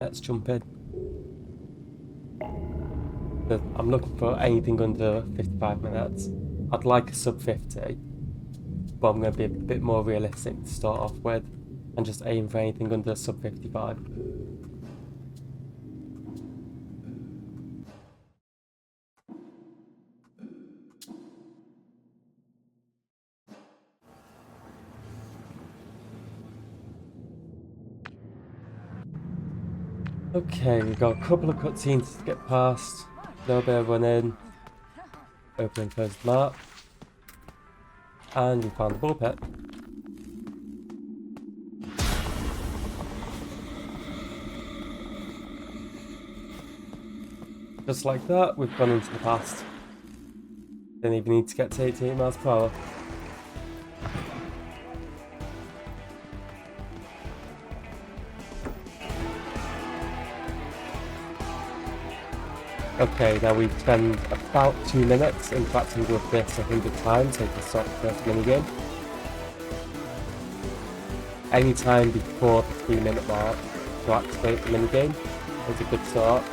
Let's jump in. I'm looking for anything under 55 minutes. I'd like a sub 50, but I'm going to be a bit more realistic to start off with and just aim for anything under sub 55. Okay, we've got a couple of cutscenes to get past. A little bit of running. Open and close the map. And we found the ball pit. Just like that, we've gone into the past. Didn't even need to get to 88 miles per hour. Okay, now we spend about 2 minutes interacting with this 100 times, so we can start the first minigame. Any time before the 3-minute mark to activate the minigame is a good start.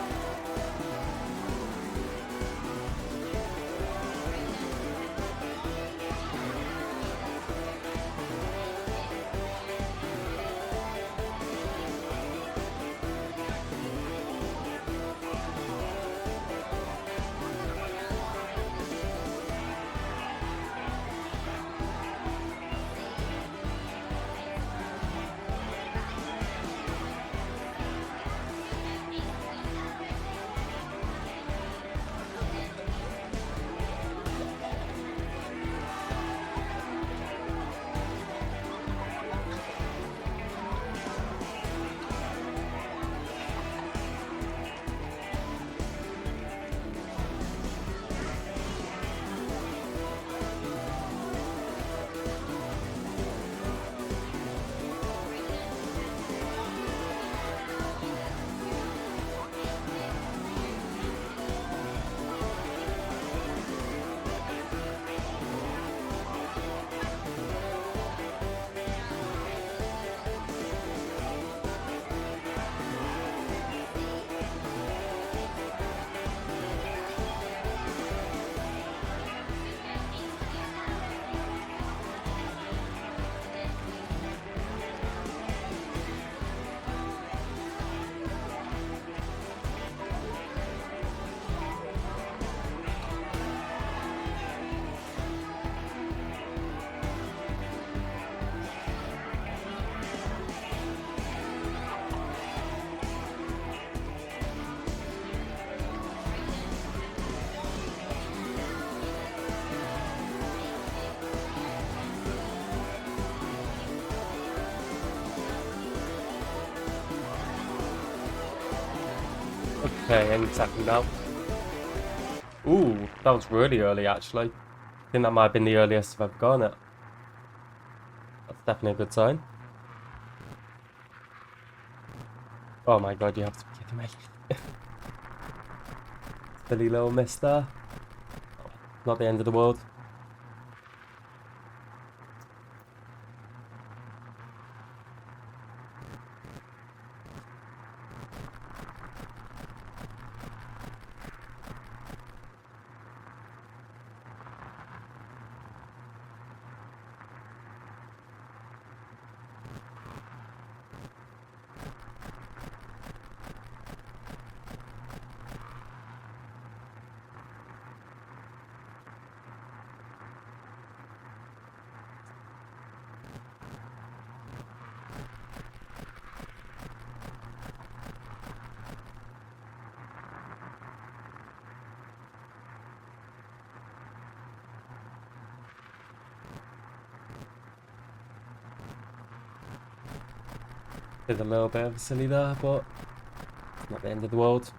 Okay, any second now. Ooh, that was really early actually. I think that might have been the earliest I've ever gone it. That's definitely a good sign. Oh my god, you have to be kidding me. Silly little mister. Not the end of the world. Did a little bit of a silly there, but it's not the end of the world.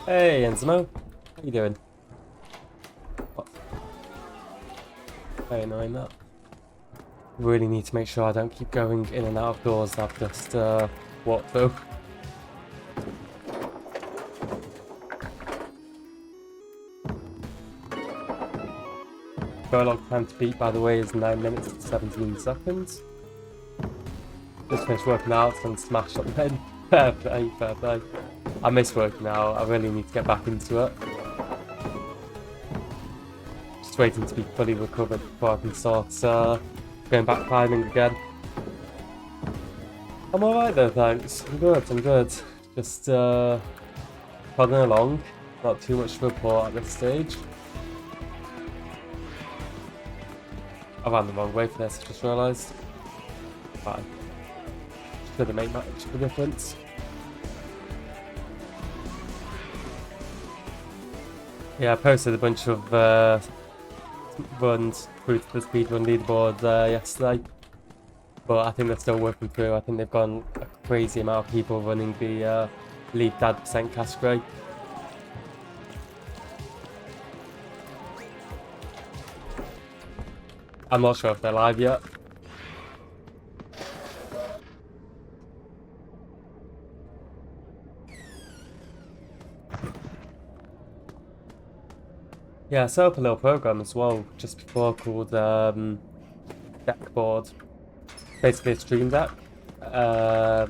Hey, Enzimo. How you doing? What? Very annoying that. Really need to make sure I don't keep going in and out of doors that I've just walked through. Prologue time to beat, by the way, is 9 minutes and 17 seconds. Just finished working out and smashed up then. Fair play, fair play. I miss working out, I really need to get back into it. Just waiting to be fully recovered before I can start going back climbing again. I'm alright though, thanks. I'm good. Just plodding along. Not too much to report at this stage. I ran the wrong way for this, I just realised. Fine. Shouldn't make much of a difference. Yeah, I posted a bunch of runs through to the speedrun leaderboard yesterday. But I think they're still working through. I think they've gone a crazy amount of people running the Leave Dad % category. I'm not sure if they're live yet. Yeah, I set up a little program as well just before called Deckboard. Basically a stream deck, but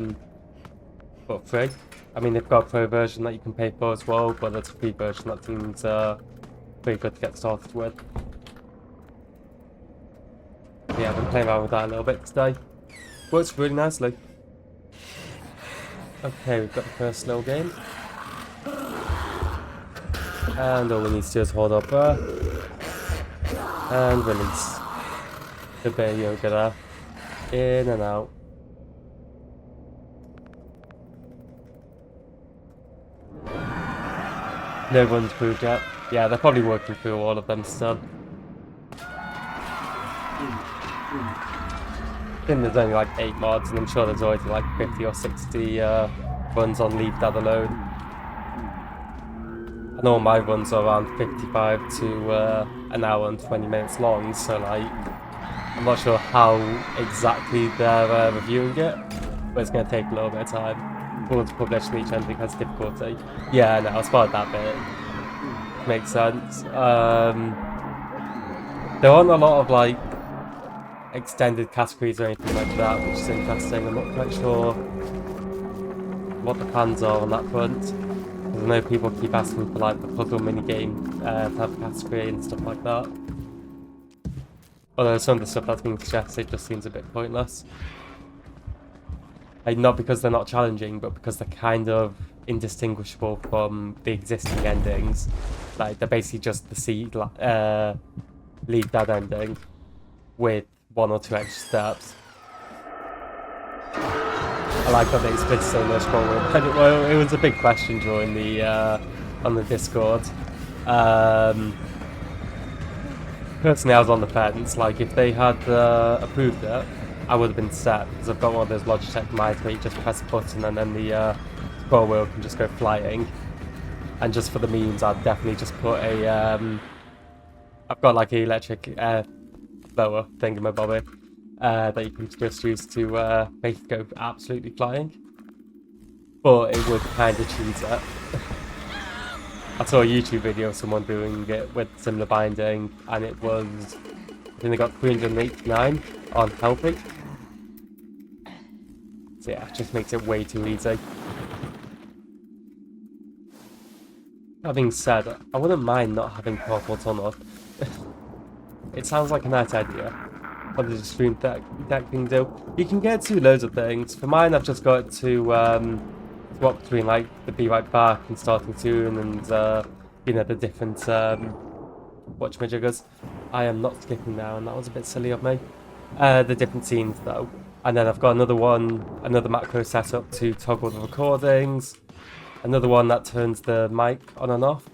free. I mean, they've got a pro version that you can pay for as well, but there's a free version that seems pretty good to get started with. Yeah, I've been playing around with that a little bit today. Works really nicely. Okay, we've got the first little game. And all we need to do is hold up there. And release. The bear yoga there. In and out. No one's proved yet. Yeah, they're probably working through all of them still. I think there's only like 8 mods, and I'm sure there's already like 50 or 60 runs on Leave Dad alone. And all my runs are around 55 to an hour and 20 minutes long, so like, I'm not sure how exactly they're reviewing it, but it's going to take a little bit of time. For to publish each ending has difficulty. Yeah, no, I spotted that bit. Makes sense. There aren't a lot of like extended categories or anything like that, which is interesting. I'm not quite sure what the plans are on that front. I know people keep asking for like the puzzle minigame to have a category and stuff like that. Although some of the stuff that's being suggested just seems a bit pointless. Like, not because they're not challenging, but because they're kind of indistinguishable from the existing endings. Like, they're basically just the Leave Dad ending with 1 or 2 extra steps. I like that they split so much forward. Well, it was a big question during the on the Discord. Personally, I was on the fence. Like, if they had approved it, I would have been set, because I've got one of those Logitech mice where you just press a button and then the scroll wheel can just go flying. And just for the memes, I'd definitely just put a I've got like an electric air blower thingamabobby that you can just use to make it go absolutely flying. But it would kind of cheese it. I saw a YouTube video of someone doing it with similar binding, and it was, I think they got 389 on healthy. So yeah, it just makes it way too easy. Having said, I wouldn't mind not having purple tunnel. It sounds like a nice idea. What does the stream deck thing do? You can get to loads of things. For mine, I've just got to swap between like the Be Right Back and Starting Soon and you know, the different whatchamajiggers. I am not skipping now, and that was a bit silly of me. The different scenes though. And then I've got another macro set up to toggle the recordings. Another one that turns the mic on and off.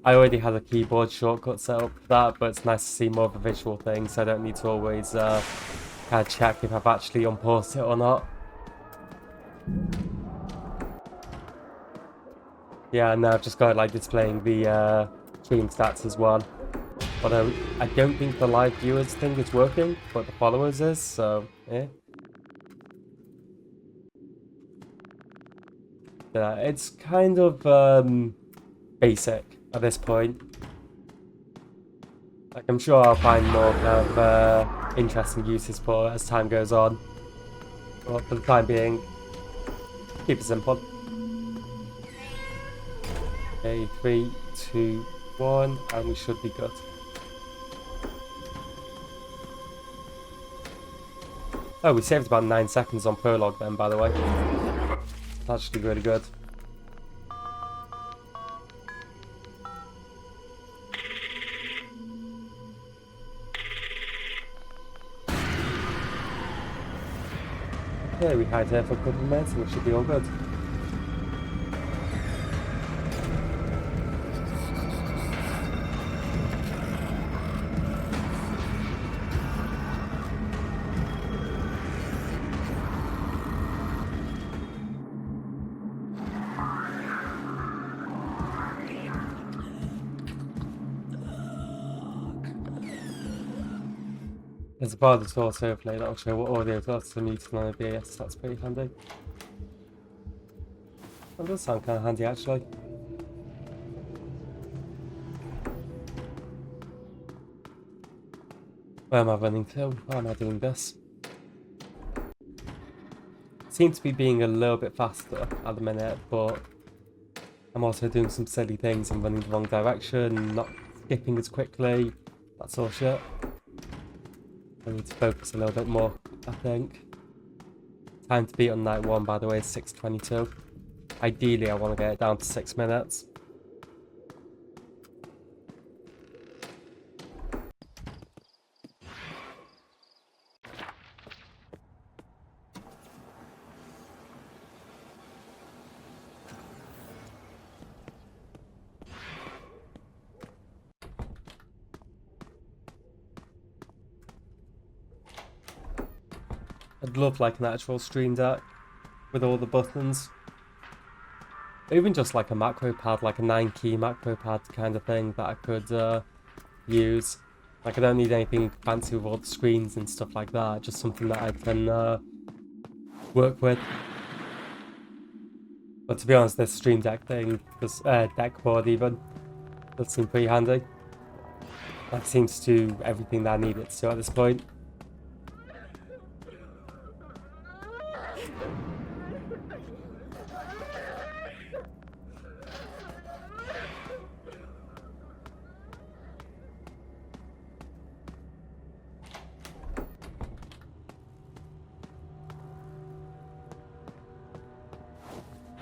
I already had a keyboard shortcut set up for that, but it's nice to see more of a visual thing, so I don't need to always kind of check if I've actually unpaused it or not. Yeah, and now I've just got like displaying the stream stats as well. Although I don't think the live viewers thing is working, but the followers is, so yeah. Yeah, it's kind of basic at this point. Like I'm sure I'll find more kind of interesting uses for it as time goes on. But for the time being, keep it simple. Okay, 3, 2, 1, and we should be good. Oh, we saved about 9 seconds on Prologue then, by the way. That's actually really good. Okay, we hide here for a couple of minutes and we should be all good. There's a bar of the source overlay that'll show what audio sources are muted on OBS, that's pretty handy. That does sound kind of handy actually. Where am I running to? Why am I doing this? Seems to be being a little bit faster at the minute, but I'm also doing some silly things. I'm running the wrong direction, not skipping as quickly, that sort of shit. I need to focus a little bit more, I think. Time to beat on night 1, by the way, is 6:22. Ideally, I want to get it down to 6 minutes. I'd love like an actual stream deck with all the buttons. Or even just like a macro pad, like a 9-key macro pad kind of thing that I could use. Like I don't need anything fancy with all the screens and stuff like that, just something that I can work with. But to be honest, this stream deck thing, this deck board even, does seem pretty handy. That seems to do everything that I need it to at this point.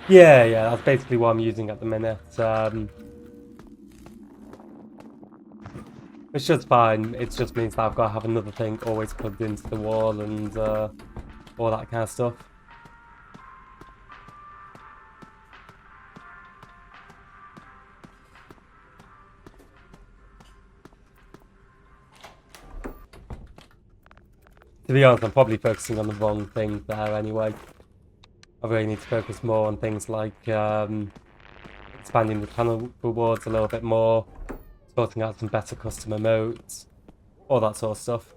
Yeah, that's basically what I'm using at the minute. It's just fine. It just means that I've got to have another thing always plugged into the wall and all that kind of stuff. To be honest, I'm probably focusing on the wrong thing there anyway. I really need to focus more on things like expanding the channel rewards a little bit more, sorting out some better custom emotes, all that sort of stuff.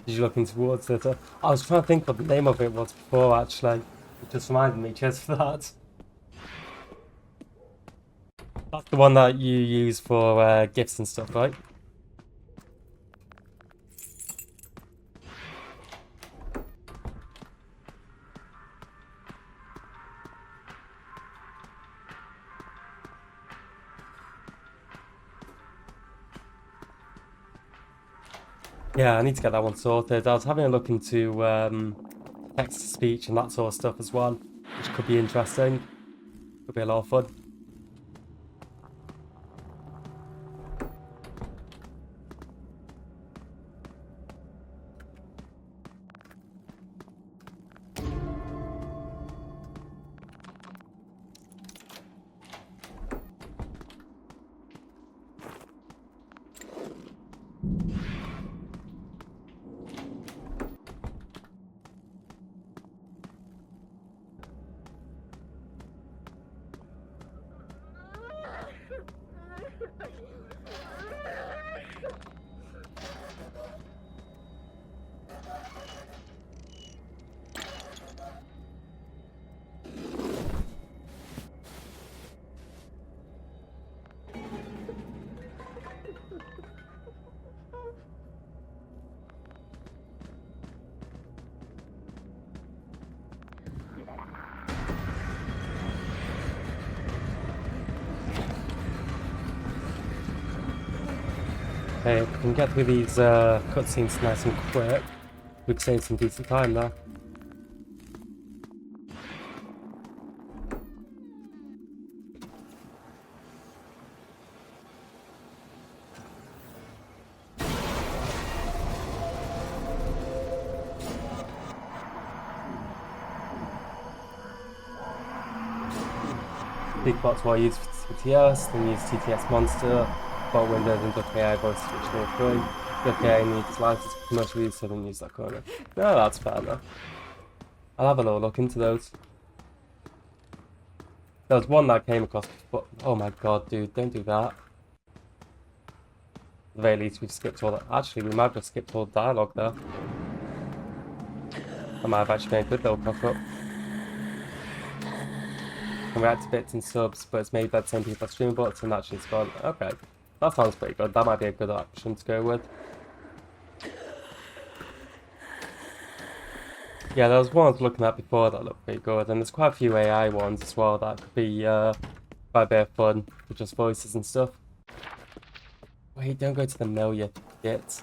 Did you look into towards it? I was trying to think what the name of it was before actually. It just reminded me, cheers for that. That's the one that you use for gifts and stuff, right? Yeah, I need to get that one sorted. I was having a look into text-to-speech and that sort of stuff as well, which could be interesting. Could be a lot of fun. Okay, if we can get through these cutscenes nice and quick, we could save some decent time there. Big bots will use TTS, then use TTS Monster, bot Windows and WKI voice switch will join. WKI needs license for commercial use, so then use that corner. No, that's fair enough. I'll have a little look into those. There was one that I came across, but oh my god, dude, don't do that. At the very least, we've skipped all that. Actually, we might have just skipped all the dialogue there. I might have actually made a good little cock up. Can react to bits and subs, but it's made by the same people as stream bots and actually it's gone. Okay, that sounds pretty good. That might be a good option to go with. Yeah, there was one I was looking at before that looked pretty good, and there's quite a few AI ones as well that could be quite a bit of fun with just voices and stuff. Wait, don't go to the mill yet, yet.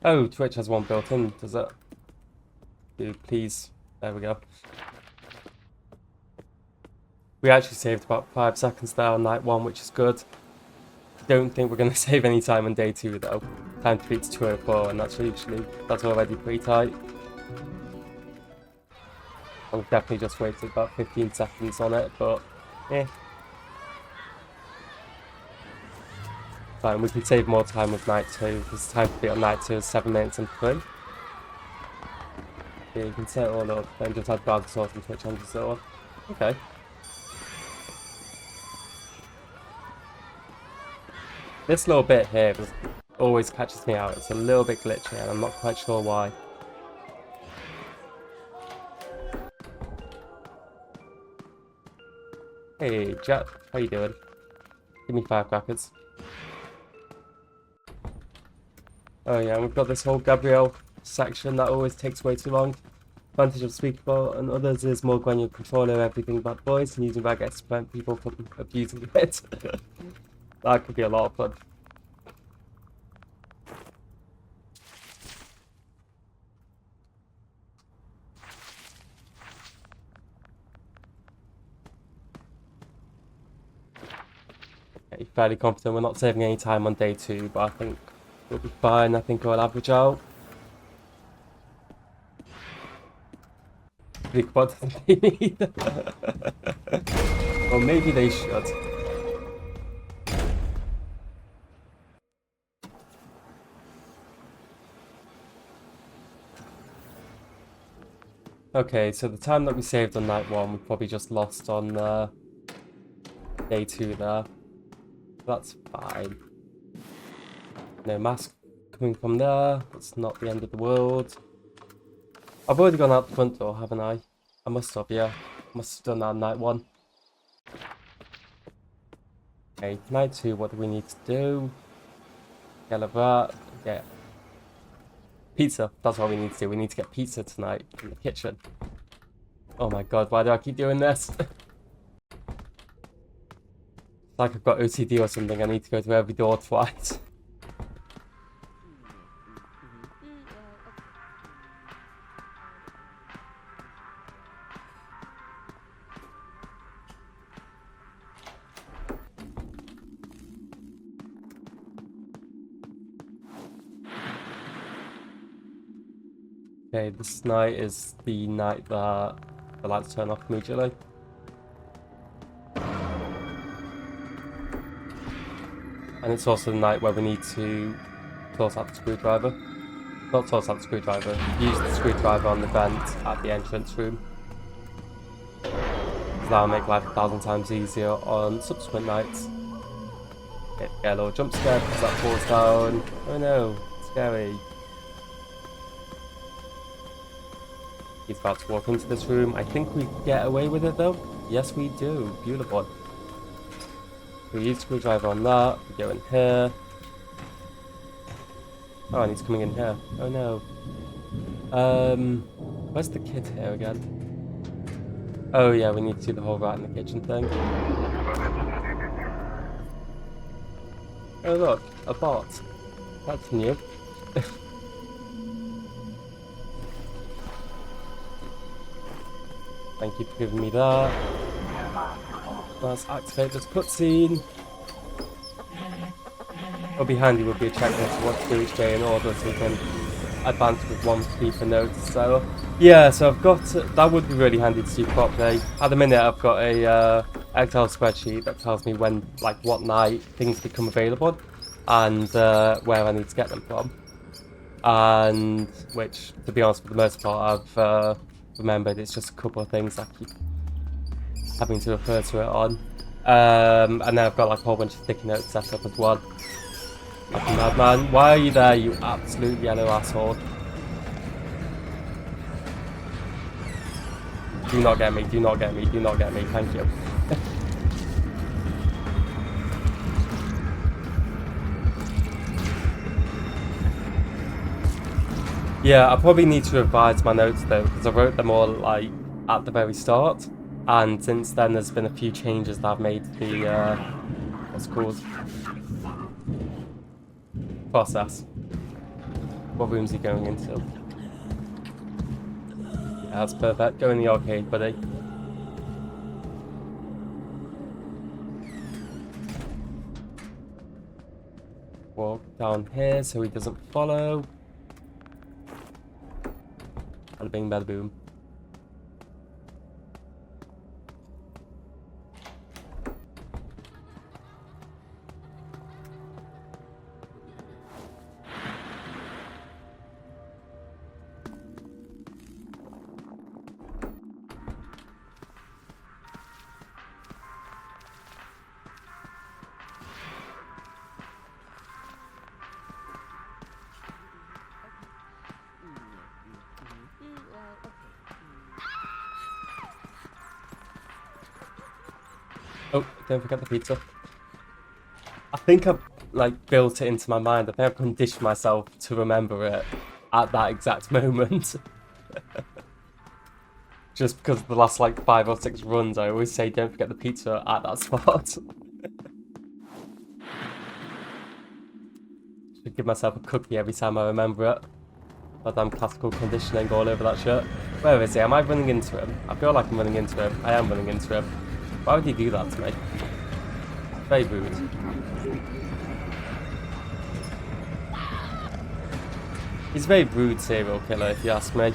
Oh, Twitch has one built in, does it? Dude, please. There we go. We actually saved about 5 seconds there on night 1, which is good. Don't think we're going to save any time on day 2 though. Time to beat 204, and that's already pretty tight. I've definitely just wasted about 15 seconds on it, but eh. Fine, we can save more time with night 2, because time to beat on night 2 is 7 minutes and 3. Yeah, you can set it all up, then just add browser source and Twitch on so on. Okay. This little bit here always catches me out. It's a little bit glitchy and I'm not quite sure why. Hey, Jack, how you doing? Give me 5 crackers. Oh yeah, and we've got this whole Gabrielle section that always takes way too long. Advantage of Speakable and others is more granular control of everything about voice and using regex to prevent people from abusing it. That could be a lot of fun. Okay, fairly confident we're not saving any time on day 2, but I think we'll be fine. I think we'll average out. Bot doesn't pay me either. Or maybe they should. Okay, so the time that we saved on night 1, we probably just lost on day 2 there. That's fine. No mask coming from there. That's not the end of the world. I've already gone out the front door, haven't I? I must have, yeah. Must have done that on night 1. Okay, night 2, what do we need to do? Get that. Get pizza. That's what we need to do. We need to get pizza tonight in the kitchen. Oh my god, why do I keep doing this? It's like I've got OCD or something. I need to go to every door twice. Okay, this night is the night that the lights turn off immediately. And it's also the night where we need to toss out the screwdriver. Not toss out the screwdriver, use the screwdriver on the vent at the entrance room. So that'll make life 1,000 times easier on subsequent nights. Get a little jump scare because that falls down. Oh no, scary. He's about to walk into this room. I think we get away with it though. Yes, we do. Beautiful. We use screwdriver on that. We go in here. Oh, and he's coming in here. Oh no. Where's the kid here again? Oh yeah, we need to do the whole rat in the kitchen thing. Oh look, a bot. That's new. Thank you for giving me that. Let's activate this cutscene. What'll be handy would be a checklist of what to do each day in order so you can advance with one key for notes. So yeah, so I've got that would be really handy to see properly. At the minute, I've got a Excel spreadsheet that tells me when, like, what night things become available and where I need to get them from. And which, to be honest, for the most part, I've remembered. It's just a couple of things I keep having to refer to it on. And then I've got like a whole bunch of sticky notes set up as well. Like a madman. Why are you there, you absolute yellow asshole? Do not get me, do not get me, do not get me, thank you. Yeah, I probably need to revise my notes though, because I wrote them all like at the very start, and since then there's been a few changes that I've made to the what's it called? Process. What room's he going into? Yeah, that's perfect. Go in the arcade, buddy. Walk down here so he doesn't follow. Bada bing, bada boom. Oh, don't forget the pizza. I think I've like built it into my mind. I think I've conditioned myself to remember it at that exact moment. Just because the last like 5 or 6 runs, I always say don't forget the pizza at that spot. Should give myself a cookie every time I remember it. Goddamn classical conditioning all over that shit. Where is he? Am I running into him? I feel like I'm running into him. I am running into him. Why would he do that to me? Very rude. He's a very rude serial killer, if you ask me.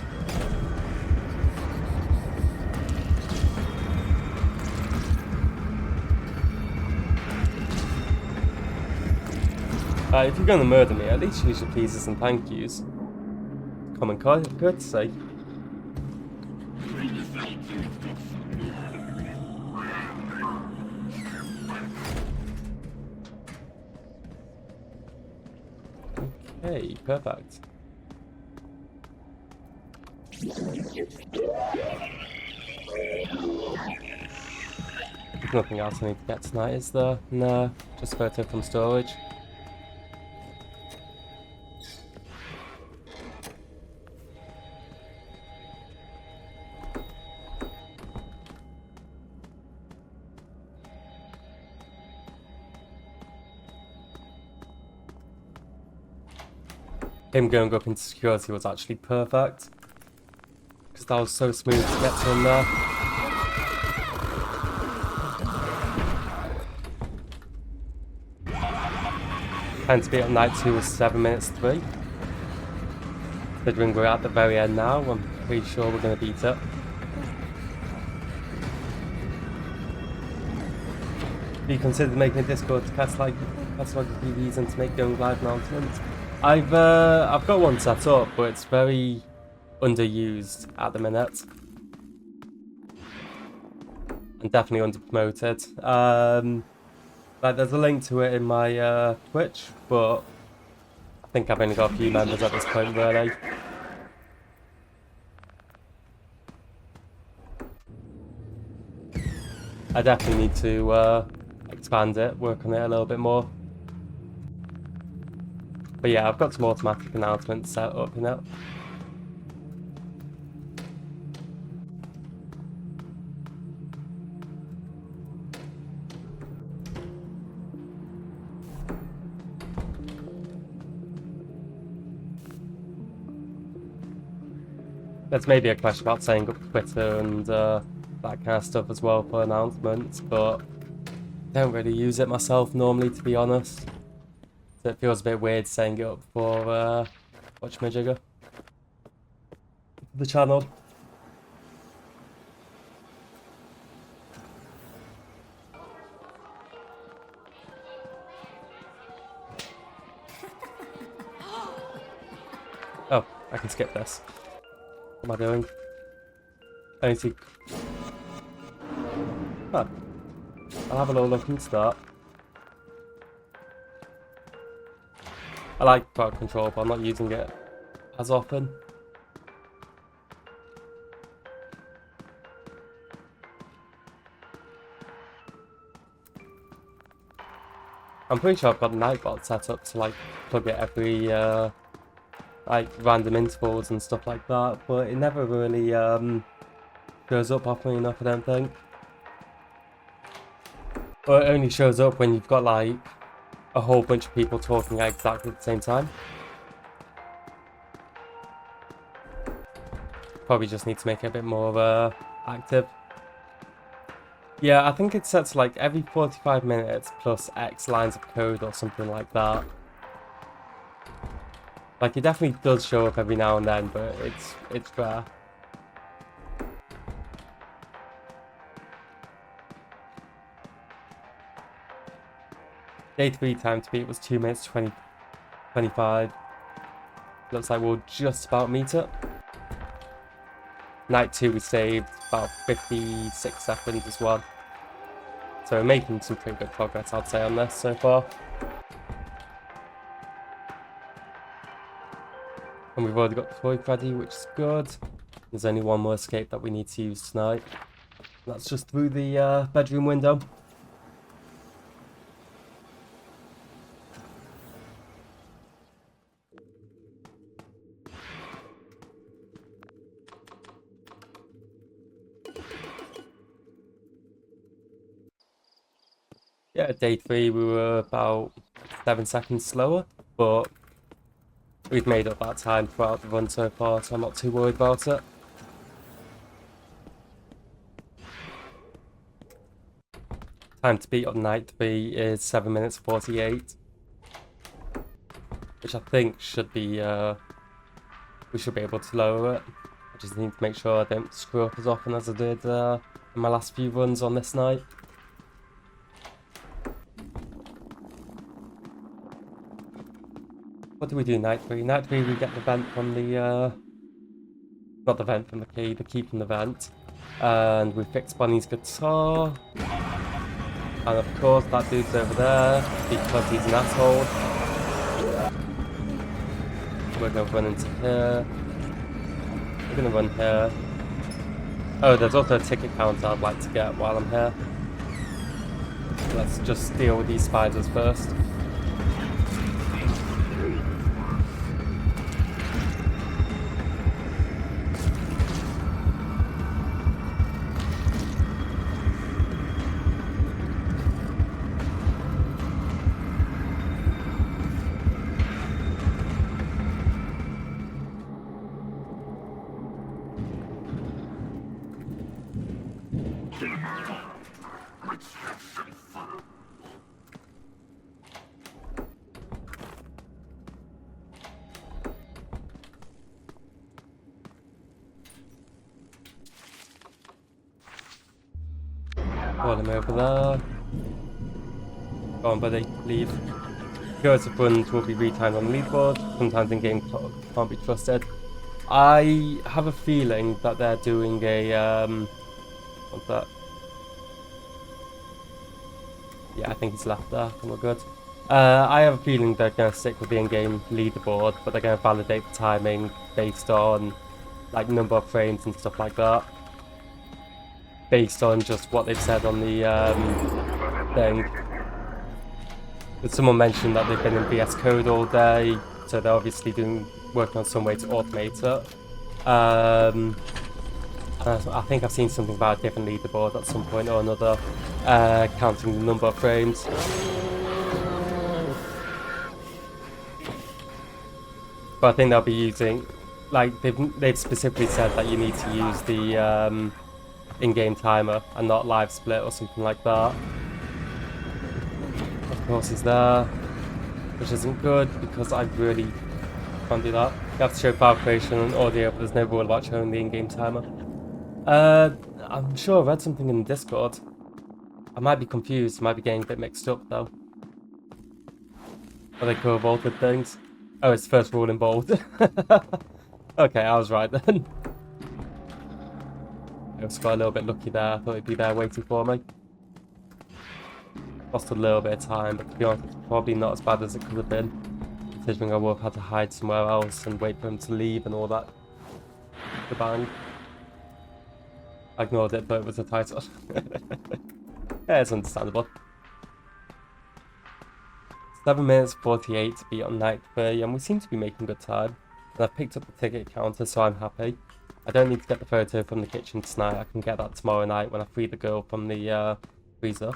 If you're gonna murder me, at least use your pleases and thank yous. Common courtesy. Okay, perfect. There's nothing else I need to get tonight, is there? No, just photo from storage. Him going up into security was actually perfect, because that was so smooth to get to him there. Time to beat up night 2 was 7 minutes 3. Considering we're at the very end now, I'm pretty sure we're going to beat it. Have you considered making a Discord to catalog TVs and to make going live announcements? I've got one set up, but it's very underused at the minute. And definitely under-promoted. Like, there's a link to it in my Twitch, but I think I've only got a few members at this point, really. I definitely need to expand it, work on it a little bit more. But yeah, I've got some automatic announcements set up, you know. there's maybe a question about setting up Twitter and that kind of stuff as well for announcements, but I don't really use it myself normally, to be honest. So it feels a bit weird setting it up for whatchamajigger, the channel. Oh, I can skip this. What am I doing? I need to... Huh. I'll have a little look into that. I like crowd control, but I'm not using it as often. I'm pretty sure I've got Nightbot set up to like plug it every like random intervals and stuff like that, but it never really shows up often enough, I don't think. Or it only shows up when you've got like a whole bunch of people talking at exactly the same time. Probably just need to make it a bit more active. Yeah, I think it's set to like every 45 minutes plus X lines of code or something like that. Like, it definitely does show up every now and then, but it's rare. Day 3 time to beat was 2 minutes 25. Looks like we'll just about meet it. Night 2 we saved about 56 seconds as well. So we're making some pretty good progress, I'd say, on this so far. And we've already got the toy Freddy, which is good. There's only one more escape that we need to use tonight. That's just through the bedroom window. Yeah, day 3 we were about 7 seconds slower, but we've made up that time throughout the run so far, so I'm not too worried about it. Time to beat on night 3 is 7 minutes 48, which I think should be, we should be able to lower it. I just need to make sure I don't screw up as often as I did in my last few runs on this night. What do we do night 3? Night 3 we get the vent from the, not the vent from the key from the vent. And we fix Bonnie's guitar. And of course that dude's over there, because he's an asshole. We're gonna run into here. We're gonna run here. Oh, there's also a ticket counter I'd like to get while I'm here. Let's just deal with these spiders first. Pull him over there. Go on, buddy, leave. Curative runs will be retimed on the leaderboard. Sometimes in-game can't be trusted. I have a feeling that they're doing a, what's that? Yeah, I think he's left there, and we're good. I have a feeling they're going to stick with the in-game leaderboard, but they're going to validate the timing based on, like, number of frames and stuff like that. Based on just what they've said on the thing. But someone mentioned that they've been in VS Code all day, so they're obviously working on some way to automate it. I think I've seen something about a different leaderboard at some point or another, counting the number of frames. But I think they'll be using, like they've specifically said that you need to use the in-game timer and not live split or something like that. Of course he's there, which isn't good because I really can't do that. You have to show file creation and audio, but there's no rule about showing the in-game timer. I'm sure I read something in Discord. I might be confused, might be getting a bit mixed up though. Or they could have altered things. Oh, it's the first rule in bold. Okay, I was right then. I was got a little bit lucky there. I thought he'd be there waiting for me. Lost a little bit of time, but to be honest, it's probably not as bad as it could have been. Considering I would have had to hide somewhere else and wait for him to leave and all that. The bang. I ignored it, but it was a title. Yeah, it's understandable. 7 minutes 48 to be on night 3, and we seem to be making good time. And I've picked up the ticket counter, so I'm happy. I don't need to get the photo from the kitchen tonight. I can get that tomorrow night when I free the girl from the freezer.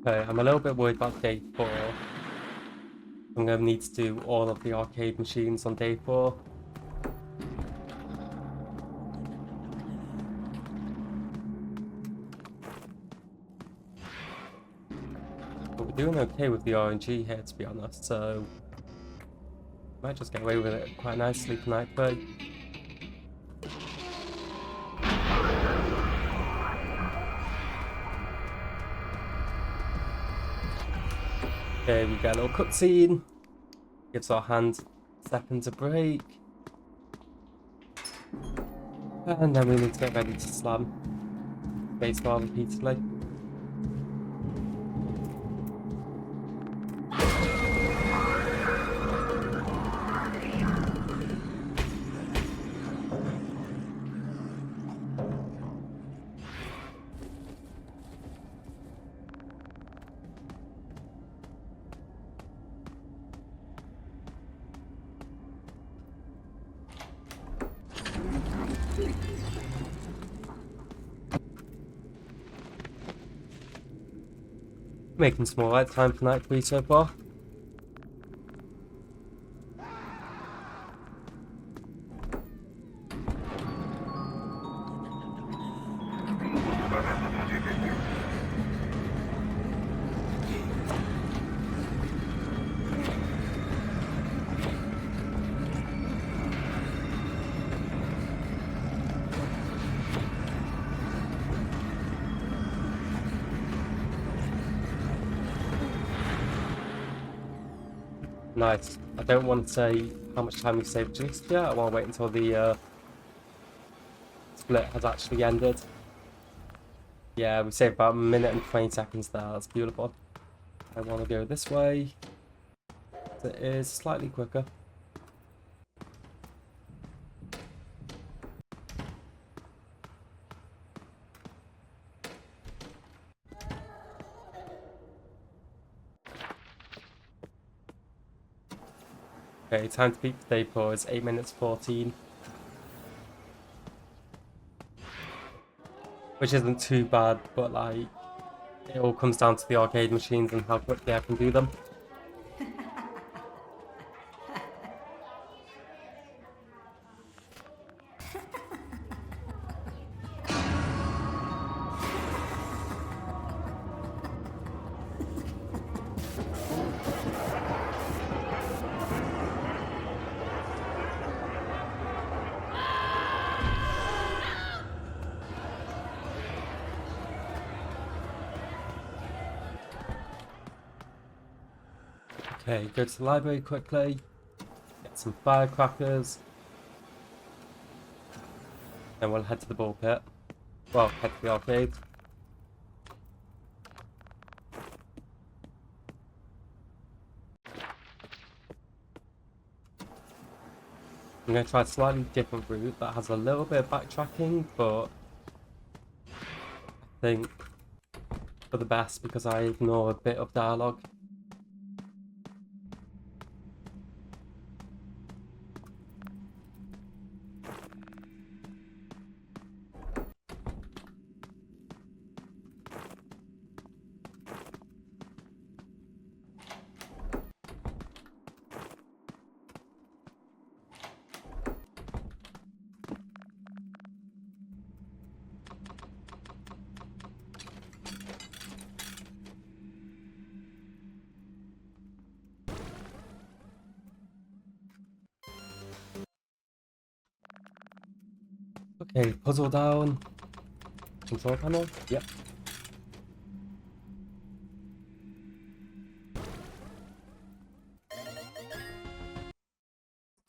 Okay, I'm a little bit worried about day 4. I'm going to need to do all of the arcade machines on day 4. But we're doing okay with the RNG here, to be honest, so might just get away with it quite nicely for night 3. Okay, we get a little cutscene. Gives our hand seconds a break. And then we need to get ready to slam spacebar repeatedly. Making some alright time for night 3 so far. Nice. I don't want to say how much time we've saved just yet. I want to wait until the split has actually ended. Yeah, we saved about 1 minute and 20 seconds there. That's beautiful. I want to go this way. It is slightly quicker. Okay, time to beat the day 4 is 8 minutes 14. Which isn't too bad, but like, it all comes down to the arcade machines and how quickly I can do them. Okay, go to the library quickly, get some firecrackers, then we'll head to the ball pit. Well, head to the arcade. I'm going to try a slightly different route that has a little bit of backtracking, but I think for the best because I ignore a bit of dialogue. Okay, puzzle down. Control panel? Yep.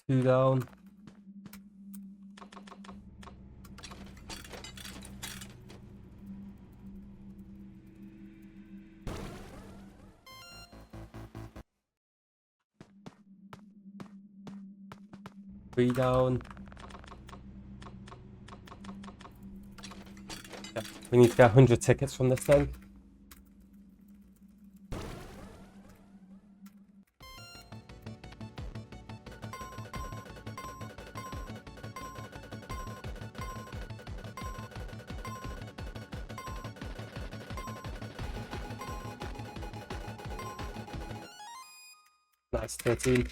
Two down. Three down. Yeah, we need to get 100 tickets from this thing. Nice, 13.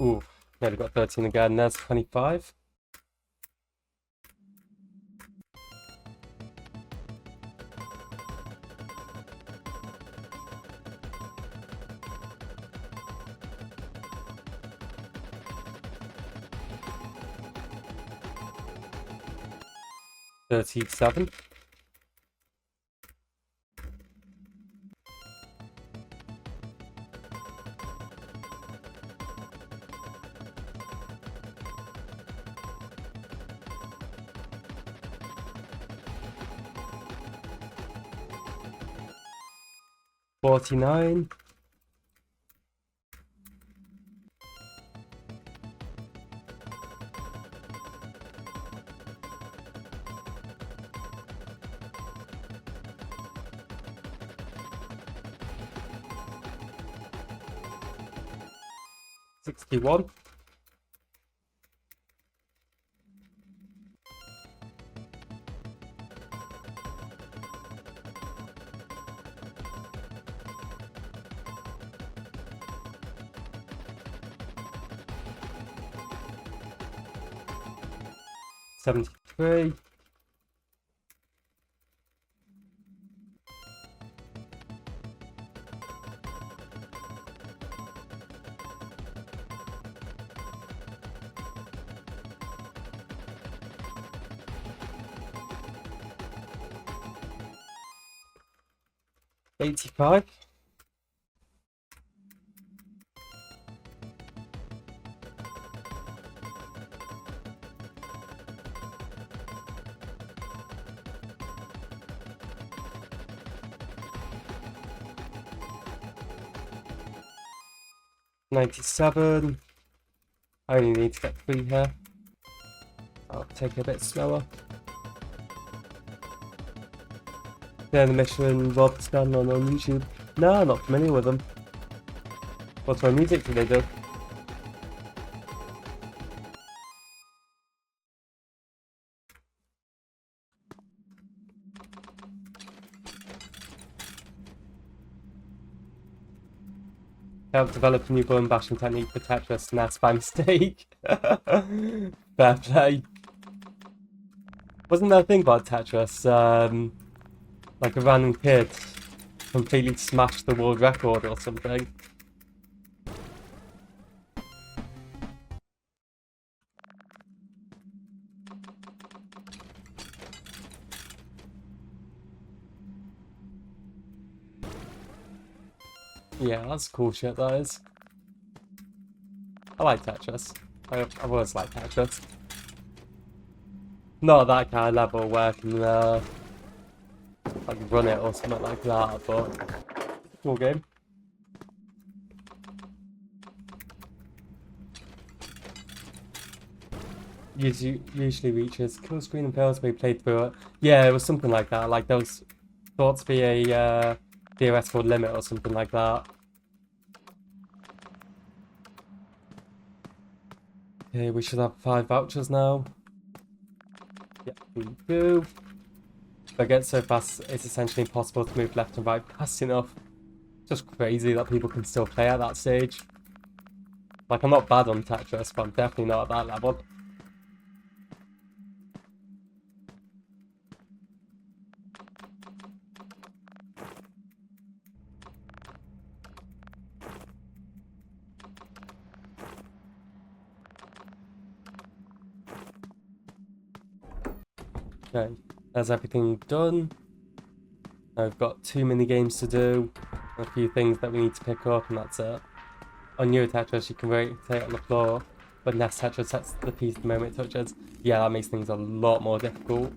Ooh, nearly got 13 again. There's 25. $37. $49. $61. $73. $85. $97. I only need to get 3 here. I'll take it a bit slower. Yeah, the mission Rob Scan on YouTube. No, not familiar with them. What sort of music do they do? Help develop a new button bashing technique for Tetris, and that's by mistake. Fair play. Wasn't there a thing about Tetris? Like a random kid completely smash the world record or something. Yeah, that's cool shit, that is. I like Tetris. I've always liked Tetris. Not that kind of level where I can like run it or something like that, but cool game. Usually reaches kill screen and fails when we played through it. Yeah, it was something like that. Like there was thought to be a theoretical limit or something like that. Okay, we should have 5 vouchers now. Yep, we do. If I get so fast, it's essentially impossible to move left and right fast enough. Just crazy that people can still play at that stage. Like, I'm not bad on Tetris, but I'm definitely not at that level. Okay, that's everything done. I've got 2 mini games to do, a few things that we need to pick up, and that's it. On Euro Tetris, you can rotate on the floor, but NES Tetris sets the piece the moment it touches. Yeah, that makes things a lot more difficult.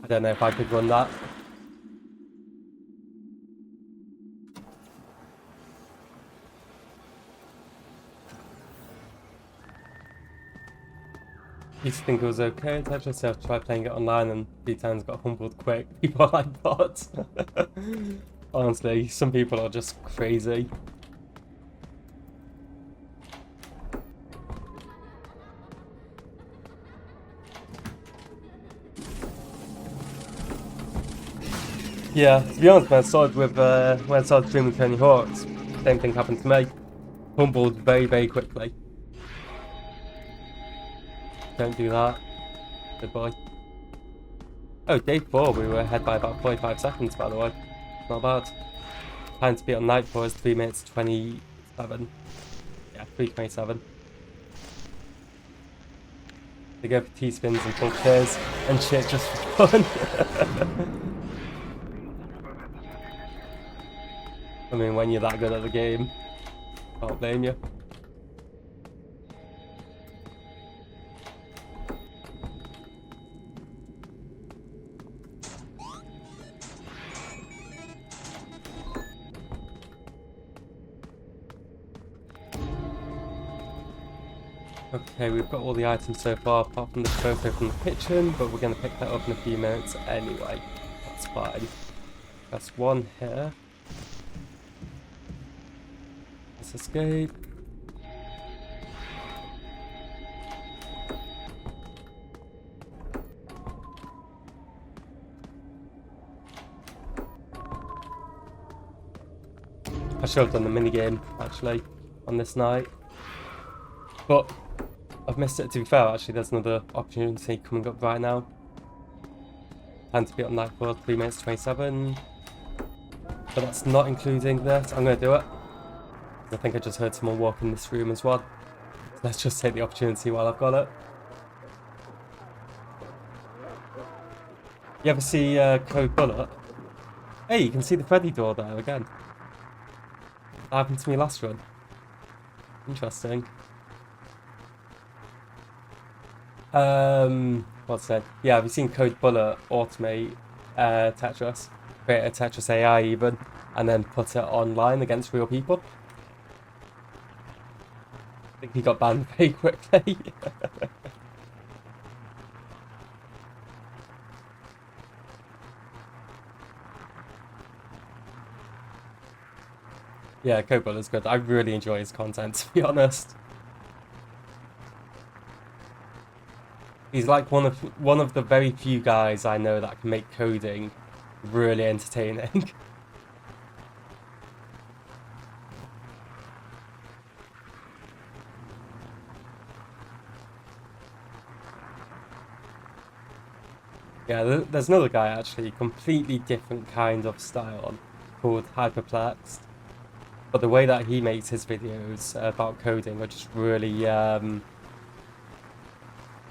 I don't know if I could run that. Used to think it was okay in Tetris, so I've tried playing it online and a few times got humbled quick. People are like bots. Honestly, some people are just crazy. Yeah, to be honest, when I started streaming Tony Hawk's, same thing happened to me. Humbled very, very quickly. Don't do that. Goodbye. Oh, day 4, we were ahead by about 45 seconds, by the way. Not bad. Time to beat on night 4 is 3 minutes 27. Yeah, 3:27. They go for T-spins and pull chairs and shit just for fun. I mean, when you're that good at the game, can't blame you. Okay, we've got all the items so far, apart from the photo from the kitchen, but we're going to pick that up in a few minutes anyway. That's fine. Press 1 here. Let's escape. I should have done the minigame, actually, on this night. But I've missed it. To be fair, actually, there's another opportunity coming up right now. Plan to be on night 4, 3 minutes 27. But that's not including this. I'm going to do it. I think I just heard someone walk in this room as well. So let's just take the opportunity while I've got it. You ever see Code Bullet? Hey, you can see the Freddy door there again. That happened to me last run. Interesting. What's that? Yeah, have you seen Code Bullet automate Tetris? Create a Tetris AI even, and then put it online against real people? I think he got banned very quickly. Yeah, Code Bullet's good. I really enjoy his content, to be honest. He's like one of the very few guys I know that can make coding really entertaining. Yeah, there's another guy actually, completely different kind of style, called Hyperplexed. But the way that he makes his videos about coding are just really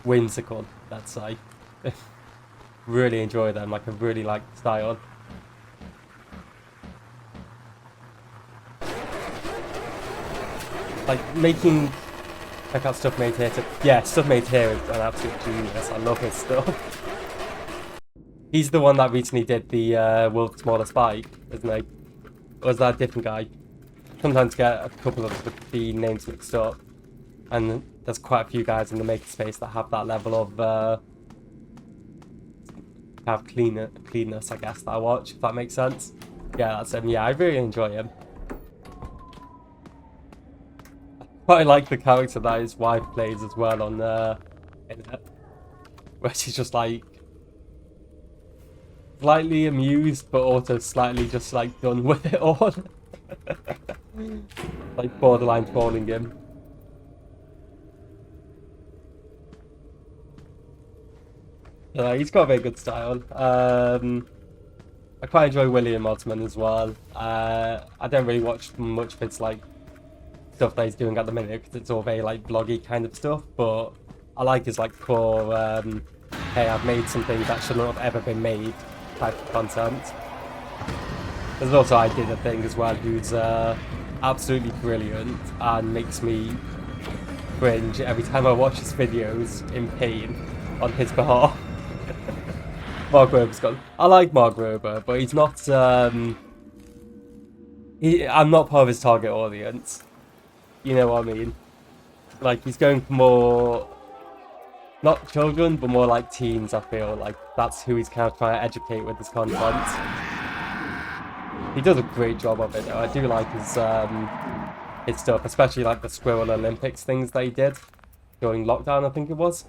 whimsical, let's say. Really enjoy them, like I really like the style. Like making, check out Stuff Made Here. Yeah, Stuff Made Here is an absolute genius. I love his stuff. He's the one that recently did the World's Smallest Bike, isn't he? Or is that a different guy? Sometimes get a couple of the names mixed up. And there's quite a few guys in the makerspace that have that level of cleanness, I guess, that I watch, if that makes sense. Yeah, that's him. Yeah, I really enjoy him. Quite like the character that his wife plays as well on internet, where she's just like slightly amused, but also slightly just like done with it all. Like borderline trolling him. Yeah, he's got a very good style. I quite enjoy William Osman as well. I don't really watch much of his like stuff that he's doing at the minute because it's all very like vloggy kind of stuff. But I like his like core, hey, I've made something that should not have ever been made type of content. There's also I Did a Thing as well, who's absolutely brilliant and makes me cringe every time I watch his videos in pain on his behalf. Mark Rober's gone. I like Mark Rober, but he's not. I'm not part of his target audience. You know what I mean? Like he's going for more, not children, but more like teens. I feel like that's who he's kind of trying to educate with his content. He does a great job of it, though. I do like his stuff, especially like the Squirrel Olympics things that he did during lockdown. I think it was.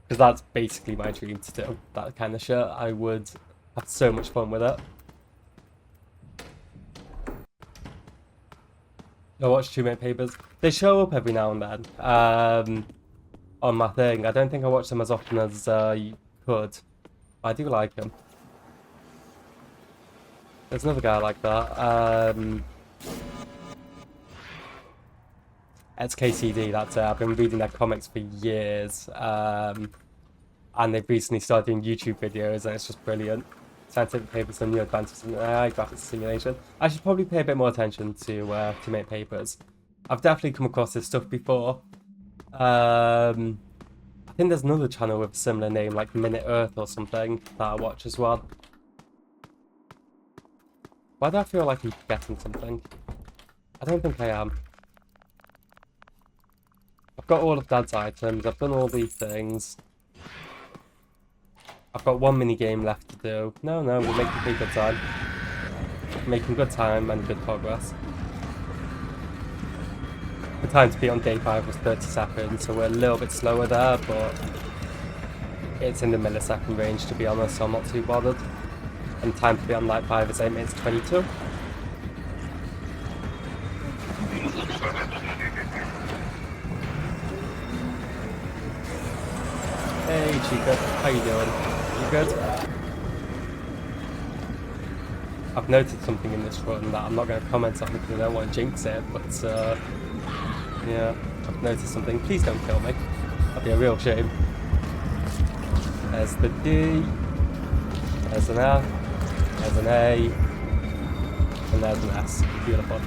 Because that's basically my dream to do, that kind of shit. I would have so much fun with it. I watch 2 Minute Papers. They show up every now and then on my thing. I don't think I watch them as often as you could. I do like them. There's another guy like that. It's KCD, that's it. I've been reading their comics for years. And they've recently started doing YouTube videos, and it's just brilliant. Scientific papers on new advances in AI, graphics simulation. I should probably pay a bit more attention to make papers. I've definitely come across this stuff before. I think there's another channel with a similar name, like Minute Earth or something, that I watch as well. Why do I feel like I'm forgetting something? I don't think I am. I've got all of Dad's items, I've done all these things. I've got one mini game left to do. No, we're making pretty good time. Making good time and good progress. The time to be on day 5 was 30 seconds, so we're a little bit slower there, but it's in the millisecond range to be honest, so I'm not too bothered. And time to be on night 5 is 8 minutes 22. Hey Chica, how you doing? You good? I've noticed something in this run that I'm not going to comment on because I don't want to jinx it, but yeah, I've noticed something. Please don't kill me. That'd be a real shame. There's the D, there's an F, there's an A, and there's an S. Beautiful.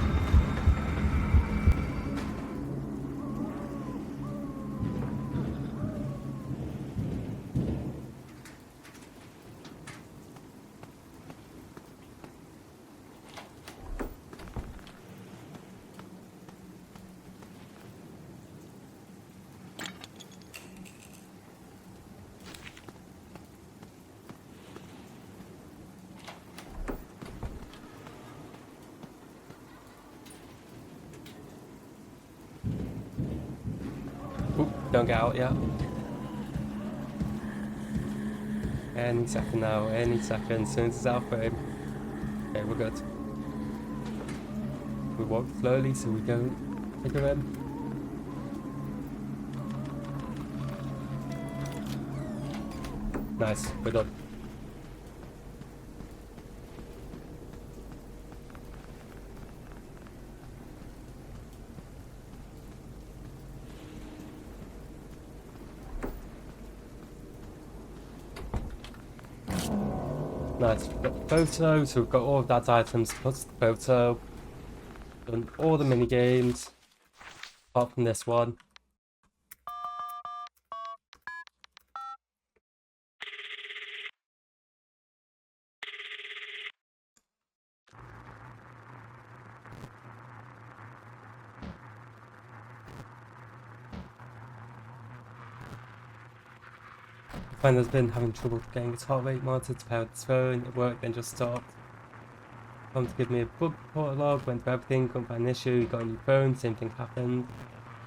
Oop, don't get out yet. Any second now, any second. As soon as it's out frame. Okay, we're good. We walk slowly so we don't figure in. Nice, we're done. Nice, we've got the photo, so we've got all of Dad's items plus the photo. Done all the mini games, apart from this one. Finder's been having trouble getting his heart rate monitor to pair with his phone. It worked, then just stopped. Come to give me a bug Prologue, went through everything, couldn't find an issue, he got a new phone, same thing happened.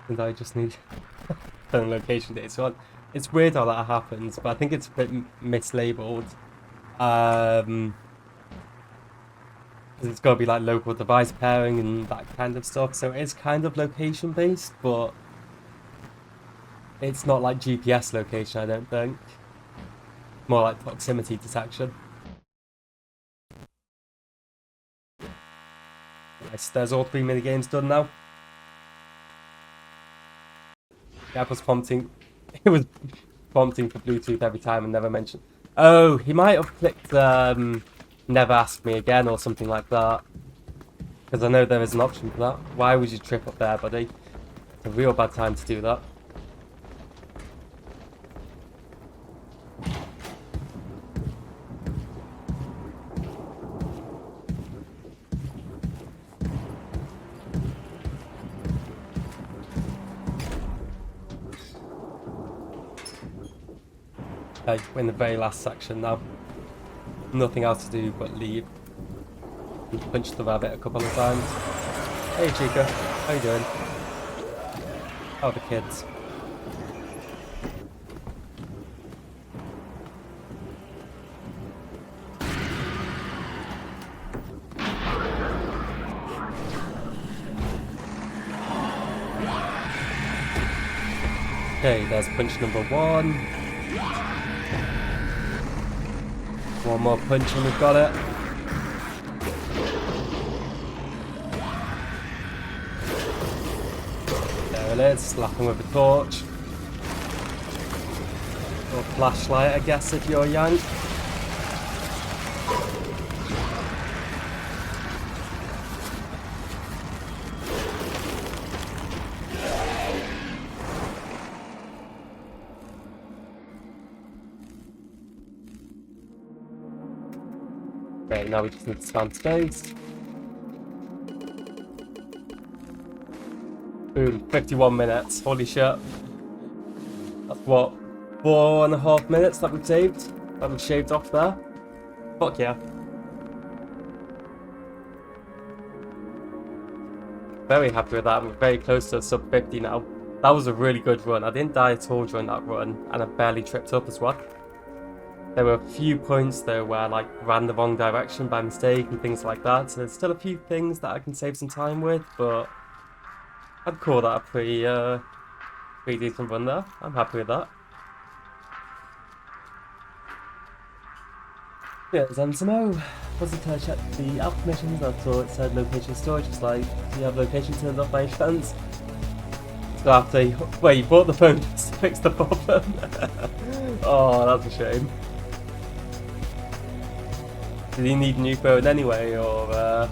And I just need phone location data. So it's weird how that happens, but I think it's a bit mislabeled. Because it's got to be like local device pairing and that kind of stuff. So it is kind of location based, but it's not like GPS location, I don't think. More like proximity detection. Nice, there's all 3 minigames done now. The app was prompting, it was prompting for Bluetooth every time and never mentioned. Oh, he might have clicked never ask me again or something like that. Because I know there is an option for that. Why would you trip up there, buddy? It's a real bad time to do that. Okay, we're in the very last section now. Nothing else to do but leave. And punch the rabbit a couple of times. Hey Chica, how you doing? How are the kids? Okay, there's punch number 1. One more punch and we've got it. There it is, slapping with a torch. Or flashlight, I guess, if you're young. Okay, now we just need to spam space. Boom, 51 minutes. Holy shit. That's what, 4.5 minutes that we've saved? That we've shaved off there? Fuck yeah. Very happy with that. We're very close to sub 50 now. That was a really good run. I didn't die at all during that run, and I barely tripped up as well. There were a few points though where I like ran the wrong direction by mistake and things like that, so there's still a few things that I can save some time with, but I'd call that a pretty decent run there. I'm happy with that. Yeah, there's MSMO. Wasn't I checked the app permissions, I thought it said location storage, it's like, do you have location turned off by any chance? So after, wait, you bought the phone just to fix the problem? Oh, that's a shame. Did he need a new phone anyway, or